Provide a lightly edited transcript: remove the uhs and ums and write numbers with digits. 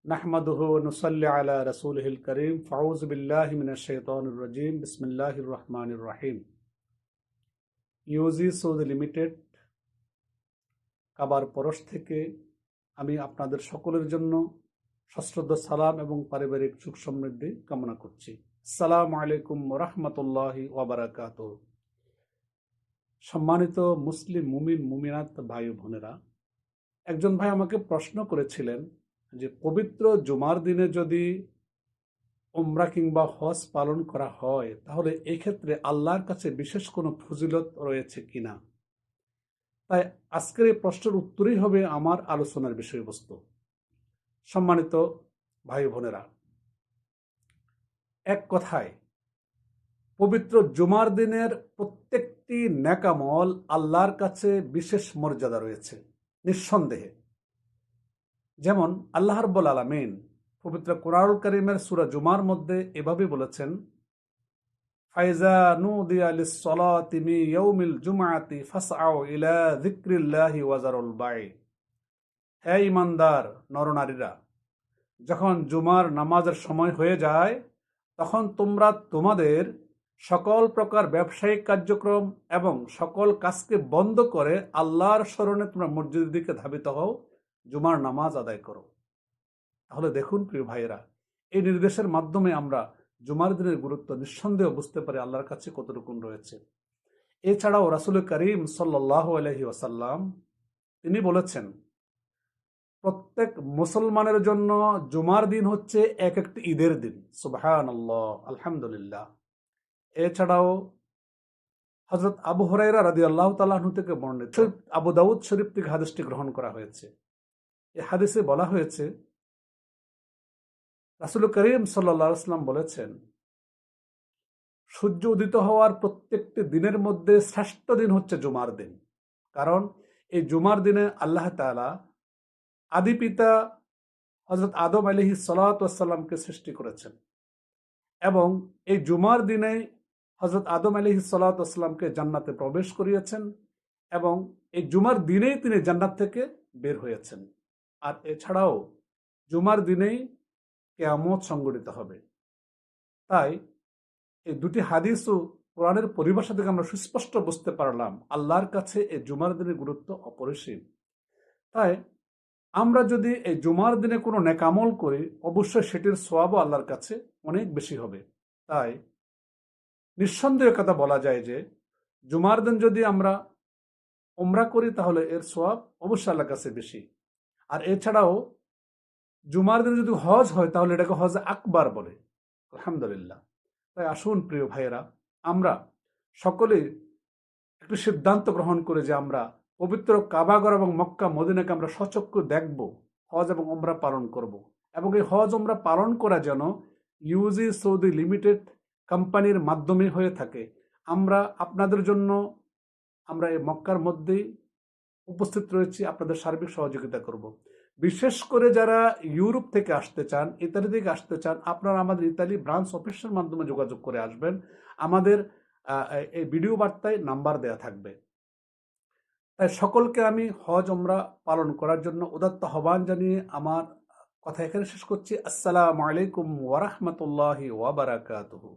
নাহমাদুহু ওয়া নুসাল্লি আলা রাসূলিহিল কারীম ফাউযু বিল্লাহি মিনাশ শাইতানির রাজীম বিসমিল্লাহির রহমানির রহিম। ইউজি সৌদি লিমিটেড কাবার পরশ থেকে আমি আপনাদের সকলের জন্য সশ্রদ্ধ সালাম এবং পারিবারিক সুখ সমৃদ্ধি কামনা করছি। আসসালামু আলাইকুম ওয়া রাহমাতুল্লাহি ওয়া বারাকাতুহু। সম্মানিত মুসলিম মুমিন মুমিনাত ভাই ও বোনেরা, একজন ভাই আমাকে প্রশ্ন করেছিলেন যে পবিত্র জুমার দিনে যদি উমরা কিংবা হজ পালন করা হয় তাহলে এই ক্ষেত্রে আল্লাহর কাছে বিশেষ কোনো ফজিলত রয়েছে কিনা। তাই আজকের এই প্রশ্নের উত্তরই হবে আমার আলোচনার বিষয়বস্তু। সম্মানিত ভাই বোনেরা, এক কথায় পবিত্র জুমার দিনের প্রত্যেকটি নেক আমল আল্লাহর কাছে বিশেষ মর্যাদা রয়েছে নিঃসন্দেহে। যেমন আল্লাহ রাব্বুল আলামিন পবিত্র কোরআনুল কারীমের সূরা জুমার মধ্যে এভাবে বলেছেন, ফাইজা নুদিয়া লিস-সালাতি মিন ইয়াউমিল জুমআতি ফাসআউ ইলা যিকরিল্লাহি ওয়া যারুল বাই। হে ঈমানদার নরনারীরা, যখন জুমার নামাজের সময় হয়ে যায় তখন তোমরা তোমাদের সকল প্রকার ব্যবসায়িক কার্যক্রম এবং সকল কাজকে বন্ধ করে আল্লাহর স্মরণে তোমরা মসজিদের দিকে ধাবিত হও, জুমার নামাজ আদায় করো। তাহলে দেখুন প্রিয় ভাইয়েরা, এই নির্দেশের মাধ্যমে আমরা জুমার দিনের গুরুত্ব নিঃসন্দেহ বুঝতে পারি আল্লাহর কাছে কতটুকু রয়েছে। এছাড়াও রাসূল করিম সাল্লাল্লাহু আলাইহি ওয়াসাল্লাম তিনি বলেছেন, প্রত্যেক মুসলমানের জন্য জুমার দিন হচ্ছে এক একটি ঈদের দিন। সুবহানাল্লাহ, আলহামদুলিল্লাহ। এছাড়াও হযরত আবু হুরায়রা রাদিয়াল্লাহু তাআলা আনহু থেকে বর্ণিত, আবু দাউদ শরীফ থেকে হাদিসটি গ্রহণ করা হয়েছে। এই হাদিসে বলা হয়েছে, রাসূল করিম সাল্লাল্লাহু আলাইহি ওয়াসাল্লাম বলেছেন, সূর্য উদিত হওয়ার প্রত্যেকটি দিনের মধ্যে শ্রেষ্ঠ দিন হচ্ছে জুমার দিন। কারণ এই জুমার দিনে আল্লাহ তাআলা আদি পিতা হযরত আদম আলাইহিস সালাতু ওয়াস সালামকে সৃষ্টি করেছেন এবং এই জুমার দিনে হযরত আদম আলাইহিস সালাতু ওয়াস সালামকে জান্নাতে প্রবেশ করিয়েছেন এবং এই জুমার দিনেই তিনি জান্নাত থেকে বের হয়েছেন। আর এছাড়াও জুমার দিনেই কিয়ামত সংঘটিত হবে। তাই এই দুটি হাদিস ও কোরআনের পরিভাষা থেকে আমরা সুস্পষ্ট বুঝতে পারলাম আল্লাহর কাছে এই জুমার দিনের গুরুত্ব অপরিসীম। তাই আমরা যদি এই জুমার দিনে কোনো নেক আমল করি অবশ্যই সেটির সওয়াবও আল্লাহর কাছে অনেক বেশি হবে। তাই নিঃসন্দেহে কথা বলা যায় যে জুমার দিন যদি আমরা উমরা করি তাহলে এর সওয়াব অবশ্যই আল্লাহর কাছে বেশি। আর এছাড়াও জুমার দিনে যদি হজ হয় তাহলে এটাকে হজ আকবার বলে। আলহামদুলিল্লাহ। তাই আসুন প্রিয় ভাইয়েরা, আমরা সকলে একটু সিদ্ধান্ত গ্রহণ করে যে আমরা পবিত্র কাবাগর এবং মক্কা মদিনাকে আমরা সচক্ষে দেখব, হজ এবং উমরা পালন করব এবং এই হজ উমরা পালন করা যেন ইউজি সৌদি লিমিটেড কোম্পানির মাধ্যমে হয়ে থাকে। আমরা আপনাদের জন্য আমরা এই মক্কার মধ্যেই উপস্থিত রয়েছি, আপনাদের সার্বিক সহযোগিতা করব। বিশেষ করে যারা ইউরোপ থেকে আসতে চান, ইতালি থেকে আসতে চান, আপনারা আমাদের ইতালি ব্রাঞ্চ অফিসের মাধ্যমে যোগাযোগ করে আসবেন। আমাদের এই ভিডিও বার্তায় নাম্বার দেয়া থাকবে। তাই সকলকে আমি হজ উমরা পালন করার জন্য উদাত্ত আহ্বান জানিয়ে আমার কথা এখানে শেষ করছি। আসসালামু আলাইকুম ওয়া রাহমাতুল্লাহি ওয়া বারাকাতুহু।